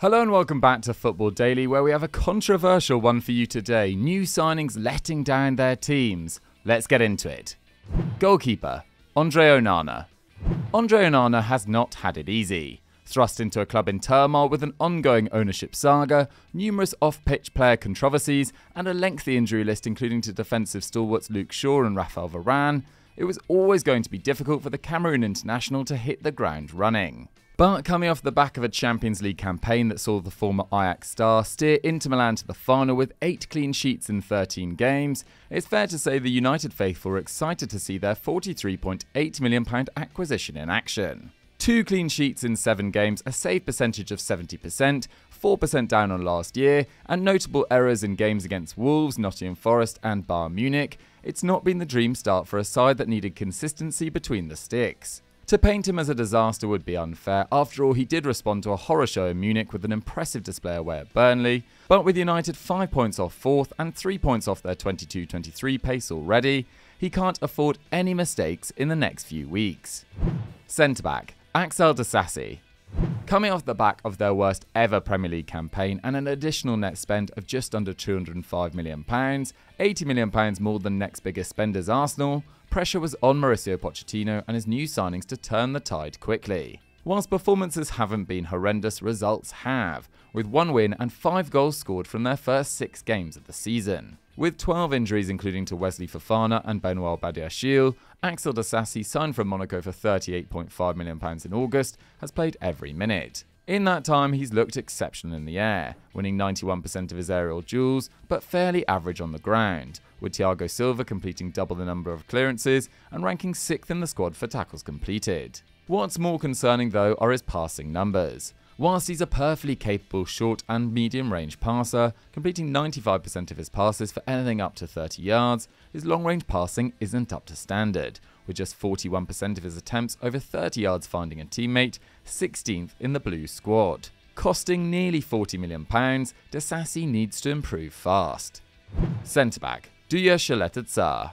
Hello and welcome back to Football Daily, where we have a controversial one for you today. New signings letting down their teams. Let's get into it. Goalkeeper, Andre Onana. Andre Onana has not had it easy. Thrust into a club in turmoil with an ongoing ownership saga, numerous off-pitch player controversies, and a lengthy injury list including to defensive stalwarts Luke Shaw and Raphael Varane, it was always going to be difficult for the Cameroon international to hit the ground running. But coming off the back of a Champions League campaign that saw the former Ajax star steer Inter Milan to the final with 8 clean sheets in 13 games, it's fair to say the United faithful were excited to see their £43.8 million acquisition in action. 2 clean sheets in 7 games, a save percentage of 70%, 4% down on last year, and notable errors in games against Wolves, Nottingham Forest and Bayern Munich. It's not been the dream start for a side that needed consistency between the sticks. To paint him as a disaster would be unfair. After all, he did respond to a horror show in Munich with an impressive display away at Burnley, but with United 5 points off 4th and 3 points off their 22-23 pace already, he can't afford any mistakes in the next few weeks. Centre-back, Axel Disasi. Coming off the back of their worst ever Premier League campaign and an additional net spend of just under £205 million, £80 million more than next biggest spenders Arsenal, pressure was on Mauricio Pochettino and his new signings to turn the tide quickly. Whilst performances haven't been horrendous, results have, with 1 win and 5 goals scored from their first 6 games of the season. With 12 injuries including to Wesley Fofana and Benoit Badiashile, Axel Disasi, signed from Monaco for £38.5 million in August, has played every minute. In that time, he's looked exceptional in the air, winning 91% of his aerial duels, but fairly average on the ground, with Thiago Silva completing double the number of clearances and ranking 6th in the squad for tackles completed. What's more concerning though are his passing numbers. Whilst he's a perfectly capable short and medium range passer, completing 95% of his passes for anything up to 30 yards, his long range passing isn't up to standard, with just 41% of his attempts over 30 yards finding a teammate, 16th in the Blues squad. Costing nearly £40 million, Disasi needs to improve fast. Centre-back, Douya Shaleta.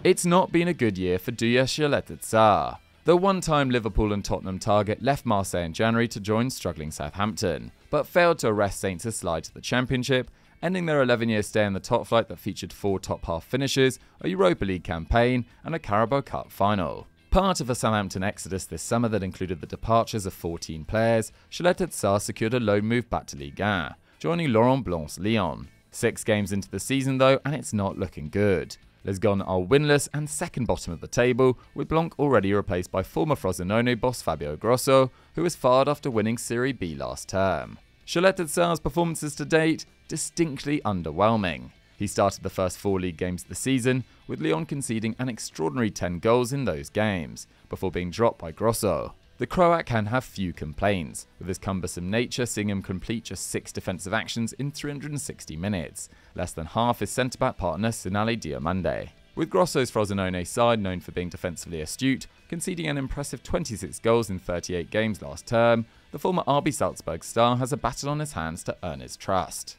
It's not been a good year for Douya Shaleta. The one-time Liverpool and Tottenham target left Marseille in January to join struggling Southampton, but failed to arrest Saints' slide to the Championship, ending their 11-year stay in the top flight that featured 4 top-half finishes, a Europa League campaign and a Carabao Cup final. Part of a Southampton exodus this summer that included the departures of 14 players, Shaleta secured a loan move back to Ligue 1, joining Laurent Blanc's Lyon. 6 games into the season though, and it's not looking good. Les Gones are winless and second bottom of the table, with Blanc already replaced by former Frosinone boss Fabio Grosso, who was fired after winning Serie B last term. Shaleta's performances to date, distinctly underwhelming. He started the first 4 league games of the season, with Lyon conceding an extraordinary 10 goals in those games, before being dropped by Grosso. The Croat can have few complaints, with his cumbersome nature seeing him complete just 6 defensive actions in 360 minutes, less than half his centre-back partner Sinale Diomande. With Grosso's Frosinone side known for being defensively astute, conceding an impressive 26 goals in 38 games last term, the former RB Salzburg star has a battle on his hands to earn his trust.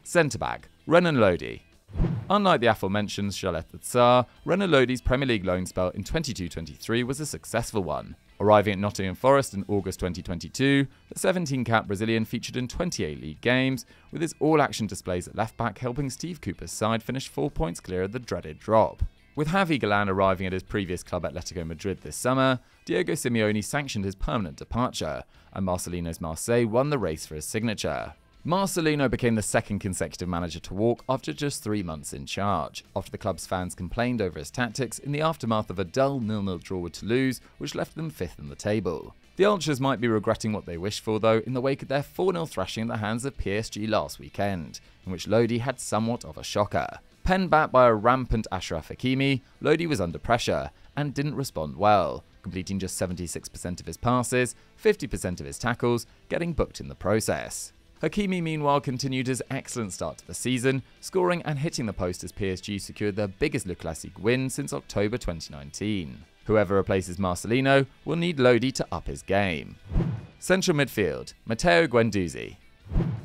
Centre-back, Renan Lodi. Unlike the aforementioned Shaleta, Renan Lodi's Premier League loan spell in 22-23 was a successful one. Arriving at Nottingham Forest in August 2022, the 17-cap Brazilian featured in 28 league games, with his all-action displays at left-back helping Steve Cooper's side finish 4 points clear of the dreaded drop. With Javi Galán arriving at his previous club Atletico Madrid this summer, Diego Simeone sanctioned his permanent departure, and Marcelino's Marseille won the race for his signature. Marcelino became the second consecutive manager to walk after just 3 months in charge, after the club's fans complained over his tactics in the aftermath of a dull 0-0 draw with Toulouse, which left them 5th in the table. The Ultras might be regretting what they wished for though in the wake of their 4-0 thrashing at the hands of PSG last weekend, in which Lodi had somewhat of a shocker. Penned back by a rampant Achraf Hakimi, Lodi was under pressure and didn't respond well, completing just 76% of his passes, 50% of his tackles, getting booked in the process. Hakimi meanwhile continued his excellent start to the season, scoring and hitting the post as PSG secured their biggest Le Classique win since October 2019. Whoever replaces Marcelino will need Lodi to up his game. Central midfield, Matteo Guendouzi.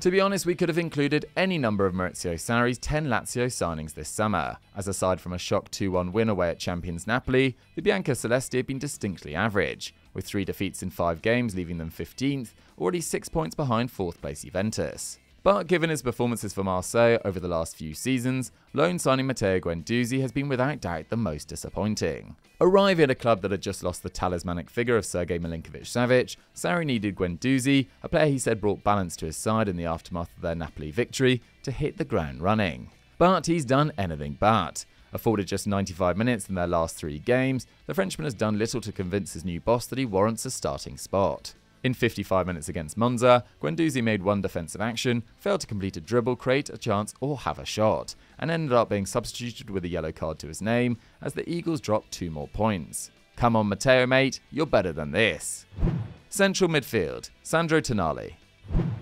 To be honest, we could have included any number of Maurizio Sarri's 10 Lazio signings this summer, as aside from a shock 2-1 win away at champions Napoli, the Bianca Celesti have been distinctly average, with 3 defeats in 5 games leaving them 15th, already 6 points behind 4th place Juventus. But given his performances for Marseille over the last few seasons, loan signing Matteo Guendouzi has been without doubt the most disappointing. Arriving at a club that had just lost the talismanic figure of Sergei Milinkovic-Savic, Sarri needed Guendouzi, a player he said brought balance to his side in the aftermath of their Napoli victory, to hit the ground running. But he's done anything but. Afforded just 95 minutes in their last 3 games, the Frenchman has done little to convince his new boss that he warrants a starting spot. In 55 minutes against Monza, Guendouzi made 1 defensive action, failed to complete a dribble, create a chance or have a shot, and ended up being substituted with a yellow card to his name as the Eagles dropped 2 more points. Come on Matteo mate, you're better than this. Central midfield, Sandro Tonali.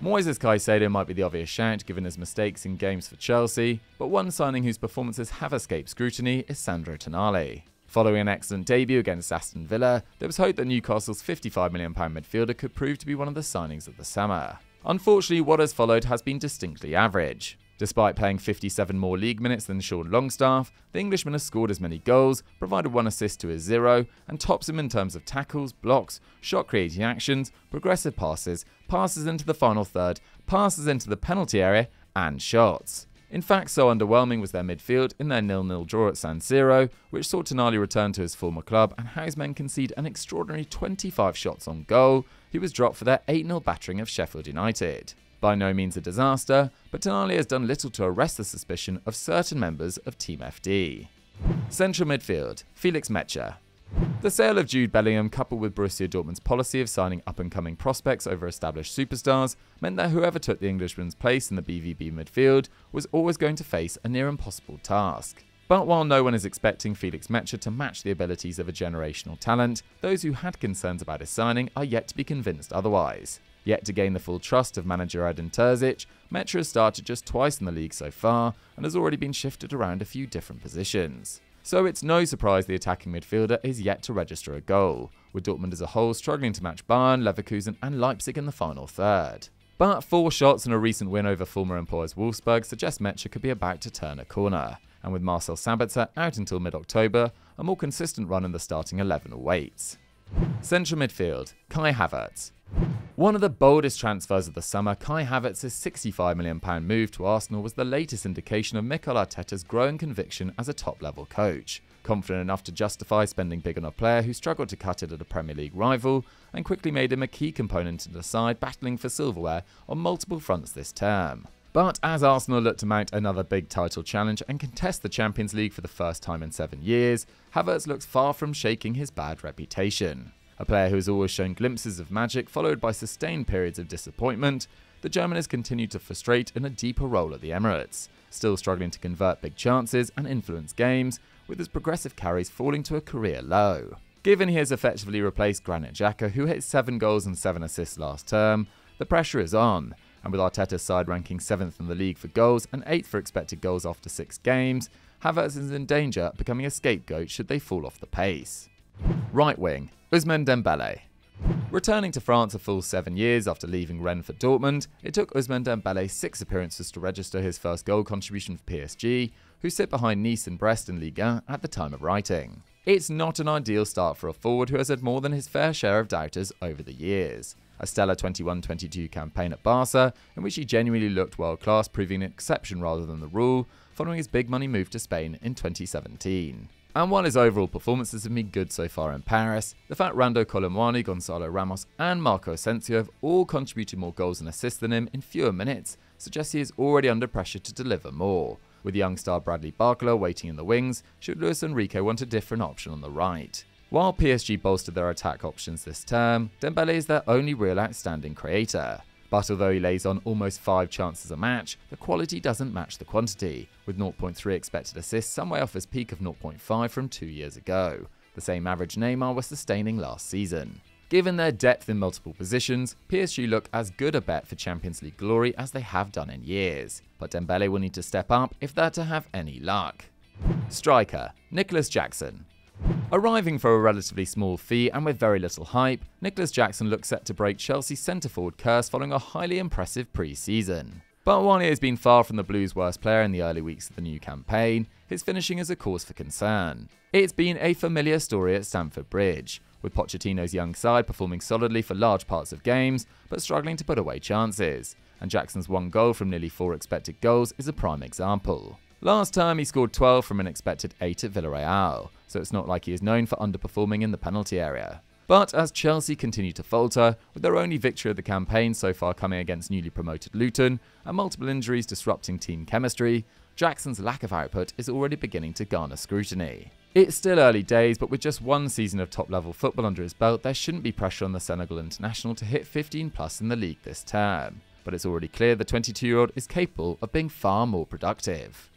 Moises Caicedo might be the obvious shout given his mistakes in games for Chelsea, but one signing whose performances have escaped scrutiny is Sandro Tonali. Following an excellent debut against Aston Villa, there was hope that Newcastle's £55 million midfielder could prove to be one of the signings of the summer. Unfortunately, what has followed has been distinctly average. Despite playing 57 more league minutes than Sean Longstaff, the Englishman has scored as many goals, provided 1 assist to his 0, and tops him in terms of tackles, blocks, shot-creating actions, progressive passes, passes into the final third, passes into the penalty area, and shots. In fact, so underwhelming was their midfield in their 0-0 draw at San Siro, which saw Tonali return to his former club and Howe's men concede an extraordinary 25 shots on goal. He was dropped for their 8-0 battering of Sheffield United. By no means a disaster, but Tonali has done little to arrest the suspicion of certain members of Team FD. Central midfield, Felix Metscher. The sale of Jude Bellingham, coupled with Borussia Dortmund's policy of signing up-and-coming prospects over established superstars, meant that whoever took the Englishman's place in the BVB midfield was always going to face a near impossible task. But while no one is expecting Felix Metscher to match the abilities of a generational talent, those who had concerns about his signing are yet to be convinced otherwise. Yet to gain the full trust of manager Edin Terzic, Metscher has started just twice in the league so far and has already been shifted around a few different positions. So it's no surprise the attacking midfielder is yet to register a goal, with Dortmund as a whole struggling to match Bayern, Leverkusen and Leipzig in the final third. But 4 shots and a recent win over former employers Wolfsburg suggest Metscher could be about to turn a corner, and with Marcel Sabitzer out until mid-October, a more consistent run in the starting 11 awaits. Central midfield, Kai Havertz. One of the boldest transfers of the summer, Kai Havertz's £65 million move to Arsenal was the latest indication of Mikel Arteta's growing conviction as a top-level coach. Confident enough to justify spending big on a player who struggled to cut it at a Premier League rival, and quickly made him a key component in the side battling for silverware on multiple fronts this term. But as Arsenal look to mount another big title challenge and contest the Champions League for the first time in 7 years, Havertz looks far from shaking his bad reputation. A player who has always shown glimpses of magic followed by sustained periods of disappointment, the German has continued to frustrate in a deeper role at the Emirates, still struggling to convert big chances and influence games, with his progressive carries falling to a career low. Given he has effectively replaced Granit Xhaka, who hit 7 goals and 7 assists last term, the pressure is on, and with Arteta's side ranking 7th in the league for goals and 8th for expected goals after 6 games, Havertz is in danger of becoming a scapegoat should they fall off the pace. Right wing, Ousmane Dembele. Returning to France a full 7 years after leaving Rennes for Dortmund, it took Ousmane Dembele 6 appearances to register his first goal contribution for PSG, who sit behind Nice and Brest in Ligue 1 at the time of writing. It's not an ideal start for a forward who has had more than his fair share of doubters over the years. A stellar 21-22 campaign at Barca, in which he genuinely looked world-class, proving an exception rather than the rule, following his big money move to Spain in 2017. And while his overall performances have been good so far in Paris, the fact Rando Colomwani, Gonzalo Ramos and Marco Asensio have all contributed more goals and assists than him in fewer minutes suggests he is already under pressure to deliver more, with young star Bradley Barcola waiting in the wings should Luis Enrique want a different option on the right. While PSG bolstered their attack options this term, Dembele is their only real outstanding creator. But although he lays on almost 5 chances a match, the quality doesn't match the quantity, with 0.3 expected assists some way off his peak of 0.5 from 2 years ago, the same average Neymar was sustaining last season. Given their depth in multiple positions, PSG look as good a bet for Champions League glory as they have done in years, but Dembele will need to step up if they're to have any luck. Striker, Nicholas Jackson. Arriving for a relatively small fee and with very little hype, Nicholas Jackson looks set to break Chelsea's centre-forward curse following a highly impressive pre-season. But while he has been far from the Blues' worst player in the early weeks of the new campaign, his finishing is a cause for concern. It's been a familiar story at Stamford Bridge, with Pochettino's young side performing solidly for large parts of games, but struggling to put away chances. And Jackson's 1 goal from nearly 4 expected goals is a prime example. Last term he scored 12 from an expected 8 at Villarreal, so it's not like he is known for underperforming in the penalty area. But as Chelsea continue to falter, with their only victory of the campaign so far coming against newly promoted Luton, and multiple injuries disrupting team chemistry, Jackson's lack of output is already beginning to garner scrutiny. It's still early days, but with just 1 season of top-level football under his belt, there shouldn't be pressure on the Senegal international to hit 15+ in the league this term. But it's already clear the 22-year-old is capable of being far more productive.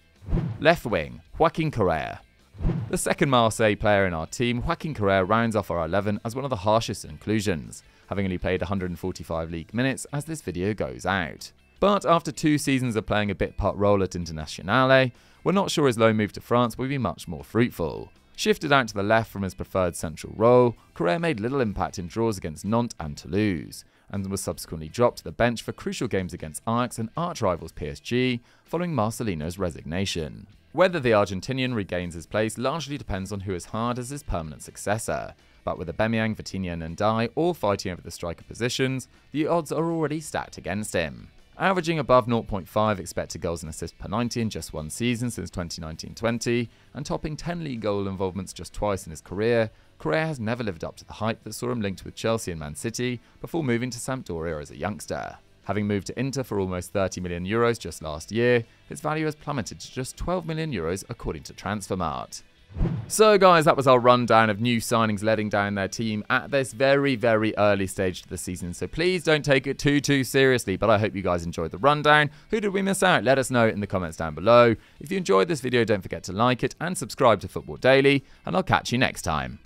Left wing, Joaquin Correa. The second Marseille player in our team, Joaquin Correa rounds off our 11 as one of the harshest inclusions, having only played 145 league minutes as this video goes out. But after 2 seasons of playing a bit part role at Internazionale, we're not sure his loan move to France will be much more fruitful. Shifted out to the left from his preferred central role, Correa made little impact in draws against Nantes and Toulouse, and was subsequently dropped to the bench for crucial games against Ajax and arch-rivals PSG following Marcelino's resignation. Whether the Argentinian regains his place largely depends on who is hired as his permanent successor, but with Aubameyang, Vitinha and Ndiaye all fighting over the striker positions, the odds are already stacked against him. Averaging above 0.5 expected goals and assists per 90 in just 1 season since 2019-20, and topping 10 league goal involvements just twice in his career, Correa has never lived up to the hype that saw him linked with Chelsea and Man City before moving to Sampdoria as a youngster. Having moved to Inter for almost €30 million just last year, his value has plummeted to just €12 million according to Transfermarkt. So guys, that was our rundown of new signings letting down their team at this very early stage of the season, so please don't take it too seriously, but I hope you guys enjoyed the rundown. Who did we miss out? Let us know in the comments down below. If you enjoyed this video, don't forget to like it and subscribe to Football Daily, and I'll catch you next time.